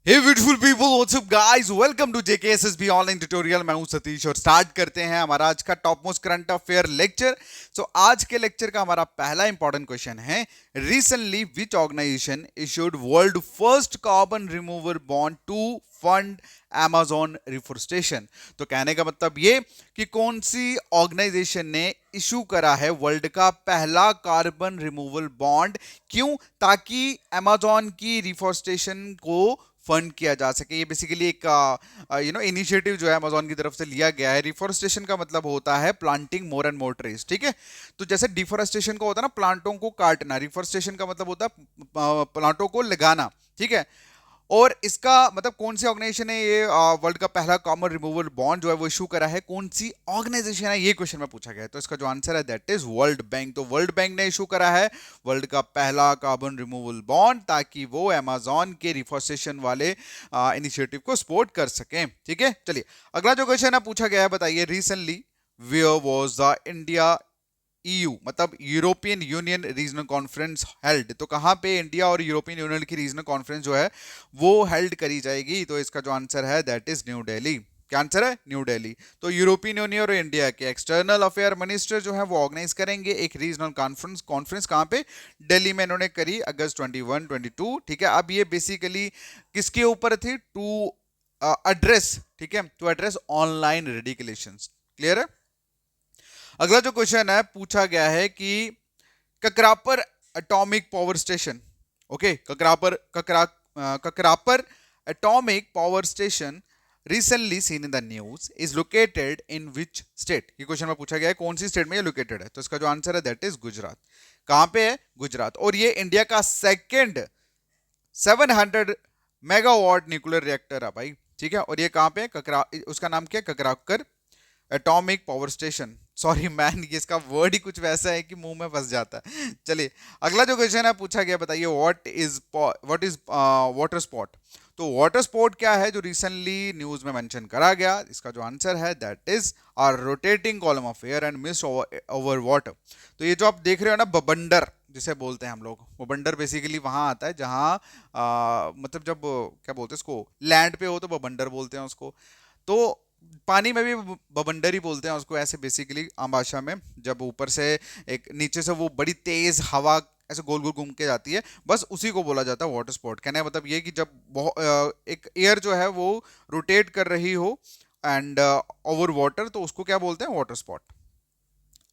Hey beautiful people, what's up guys, welcome to JKSSB online tutorial. मैं हूं सतीश और start करते हैं हमारा आज का top most current affair lecture. So आज के लेक्चर का हमारा पहला इंपॉर्टेंट क्वेश्चन है, recently which organisation issued world first carbon remover bond to fund Amazon reforestation. तो कहने का मतलब ये कि कौन सी ऑर्गेनाइजेशन ने इशू करा है वर्ल्ड का पहला कार्बन रिमूवल बॉन्ड, क्यों? ताकि अमेजोन की रिफोरेस्टेशन को फंड किया जा सके। ये बेसिकली एक इनिशिएटिव जो है अमेजोन की तरफ से लिया गया है। रिफोरेस्टेशन का मतलब होता है planting more and more trees, ठीक है। तो जैसे डिफोरेस्टेशन का होता है ना, प्लांटों को काटना, रिफोरेस्टेशन का मतलब होता है प्लांटों को लगाना, ठीक है। और इसका मतलब कौन सी ऑर्गेनाइजेशन है ये वर्ल्ड का पहला कॉमन रिमूवल बॉन्ड जो है वो इशू करा है, कौन सी ऑर्गेनाइजेशन है, ये क्वेश्चन में पूछा गया है। तो इसका जो आंसर है दैट इज वर्ल्ड बैंक। तो वर्ल्ड बैंक ने इशू करा है वर्ल्ड का पहला कार्बन रिमूवल बॉन्ड, ताकि वो अमेजोन के रिफोरेस्टेशन वाले इनिशिएटिव को सपोर्ट कर सकें, ठीक है। चलिए अगला जो क्वेश्चन है पूछा गया है, बताइए recently where was the India EU मतलब European Union regional conference held. तो कहां पे इंडिया और यूरोपियन यूनियन की रीजनल कॉन्फ्रेंस जो है वो हेल्ड करी जाएगी? तो इसका जो आंसर है दैट इज न्यू दिल्ली। क्या आंसर है? न्यू दिल्ली। तो यूरोपियन यूनियन और इंडिया के एक्सटर्नल अफेयर मिनिस्टर जो है वो ऑर्गेनाइज करेंगे एक रीजनल कॉन्फ्रेंस। कॉन्फ्रेंस कहां पे? दिल्ली में इन्होंने करी अगस्त 21-22, ठीक है। अब ये बेसिकली किसके ऊपर थी? टू एड्रेस, ठीक है, टू एड्रेस ऑनलाइन रेडिकुलेशंस। क्लियर है? अगला जो क्वेश्चन है पूछा गया है कि Kakrapar atomic power station, okay, Kakrapar atomic power station recently seen in the news is located in which state. ये क्वेश्चन में पूछा गया है कौन सी स्टेट में ये लोकेटेड है। तो इसका जो आंसर है दैट इज गुजरात। कहां पे है? गुजरात। और ये इंडिया का सेकंड 700 मेगावाट न्यूक्लियर रिएक्टर है भाई, ठीक है। और ये कहां पे है? ककरा, उसका नाम क्या है? Kakrapar atomic power station. Sorry man, ये इसका वर्ड ही कुछ वैसा है कि मुंह में फंस जाता है। चलिए अगला जो क्वेश्चन है पूछा गया, बताइए व्हाट इज वाटर स्पॉट। तो वाटर स्पोर्ट क्या है जो रिसेंटली न्यूज में मेंशन करा गया? इसका जो आंसर है that is are rotating column of air and mist over water. तो ये जो आप देख रहे हो ना, बबंडर जिसे बोलते हैं हम लोग, बबंडर बेसिकली वहां आता है जहां मतलब जब क्या बोलते हैं उसको, लैंड पे हो तो बबंडर बोलते हैं उसको। तो पानी में भी बवंडर ही बोलते हैं उसको, ऐसे बेसिकली आम भाषा में। जब ऊपर से एक नीचे से वो बड़ी तेज हवा ऐसे गोल गोल घूम के जाती है, बस उसी को बोला जाता है वाटर स्पोर्ट। कहने का मतलब ये कि जब एक एयर जो है वो रोटेट कर रही हो एंड ओवर वाटर, तो उसको क्या बोलते हैं? Water spot.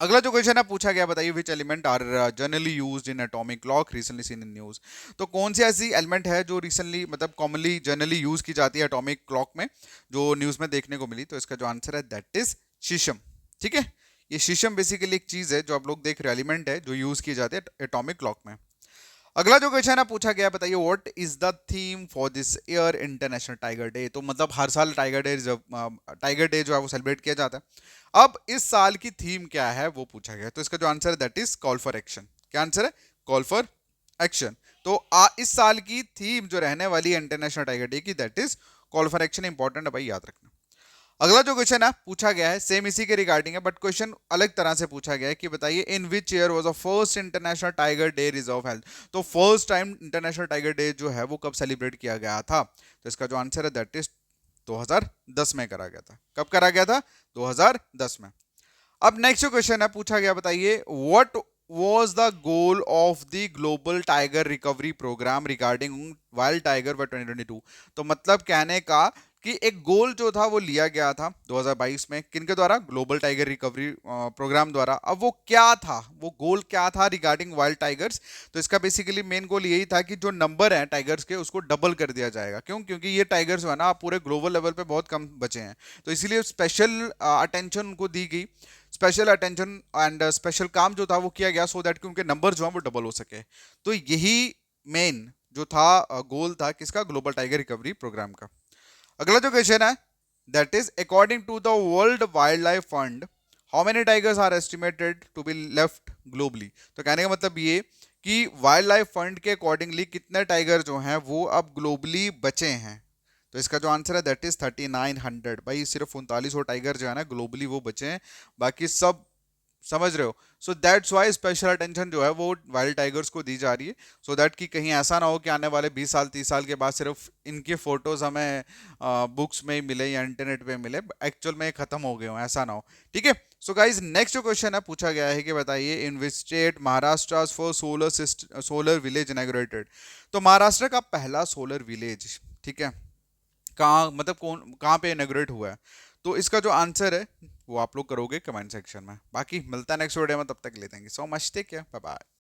अगला जो क्वेश्चन है पूछा गया, बताइए which element are generally used in atomic clock recently seen in news. तो कौन सी ऐसी एलिमेंट है जो रिसेंटली मतलब कॉमनली जनरली यूज की जाती है एटॉमिक क्लॉक में, जो न्यूज में देखने को मिली? तो इसका जो आंसर है दैट इज शीशम, ठीक है। ये शीशम बेसिकली एक चीज है जो आप लोग देख रहे हो, एलिमेंट है जो यूज की जाती है एटॉमिक क्लॉक में। अगला जो क्वेश्चन है पूछा गया, बताइए what is the theme for this year international tiger day. तो मतलब हर साल टाइगर डे जो है वो सेलिब्रेट किया जाता है। अब इस साल की थीम क्या है वो पूछा गया। तो इसका जो आंसर है that is call for action. क्या आंसर है? Call for action. तो इस साल की थीम जो रहने वाली है इंटरनेशनल टाइगर डे की, that is call for action. Important है भाई, याद रखना। अगला जो क्वेश्चन है पूछा गया है सेम इसी के रिगार्डिंग है, बट क्वेश्चन अलग तरह से पूछा गया है कि बताइए in which year was the first international tiger day reserve health. तो first time international tiger day जो है वो कब सेलिब्रेट किया गया था? तो इसका जो आंसर है दैट इज 2010 में करा गया था। कब करा गया था? 2010 में। अब नेक्स्ट जो क्वेश्चन है पूछा गया, बताइए what was the goal of the global tiger recovery program regarding wild tiger by 2022। तो मतलब कहने का कि एक गोल जो था वो लिया गया था 2022 में, किनके द्वारा? ग्लोबल टाइगर रिकवरी प्रोग्राम द्वारा। अब वो क्या था, वो गोल क्या था रिगार्डिंग वाइल्ड टाइगर्स? तो इसका बेसिकली मेन गोल यही था कि जो नंबर है टाइगर्स के उसको डबल कर दिया जाएगा। क्यों? क्योंकि ये टाइगर्स जो है ना पूरे ग्लोबल लेवल पे बहुत कम बचे हैं, तो इसीलिए स्पेशल अटेंशन उनको दी गई, स्पेशल अटेंशन एंड स्पेशल काम जो था वो किया गया, सो दैट कि उनके नंबर जो है वो डबल हो सके। तो यही मेन जो था गोल था किसका? ग्लोबल टाइगर रिकवरी प्रोग्राम का। अगला जो क्वेश्चन है that is according to the World wild life Fund how many tigers are estimated to be left globally. तो कहने का मतलब ये कि वाइल्ड लाइफ फंड के अकॉर्डिंगली कितने टाइगर जो हैं वो अब ग्लोबली बचे हैं। तो इसका जो आंसर है दैट इज 3900। भाई सिर्फ 3900 टाइगर जो है ना ग्लोबली वो बचे हैं, बाकी सब समझ रहे हो? So that's why special attention जो है वो वाइल्ड टाइगर्स को दी जा रही है, सो दैट कि कहीं ऐसा ना हो कि आने वाले 20 साल 30 साल के बाद सिर्फ इनके फोटोज हमें बुक्स में ही मिले या इंटरनेट पे मिले, एक्चुअल में खत्म हो गए हो, ऐसा ना हो। ठीक है। सो गाइज नेक्स्ट जो क्वेश्चन है पूछा गया है कि बताइए in which state Maharashtra for solar village inaugurated. तो महाराष्ट्र का पहला सोलर विलेज, ठीक है, कहाँ मतलब कौन कहाँ पे इनॉग्रेट हुआ है? तो इसका जो आंसर है वो आप लोग करोगे कमेंट सेक्शन में। बाकी मिलता है नेक्स्ट वीडियो में, तब तक ले देंगे। So much, take care, bye bye.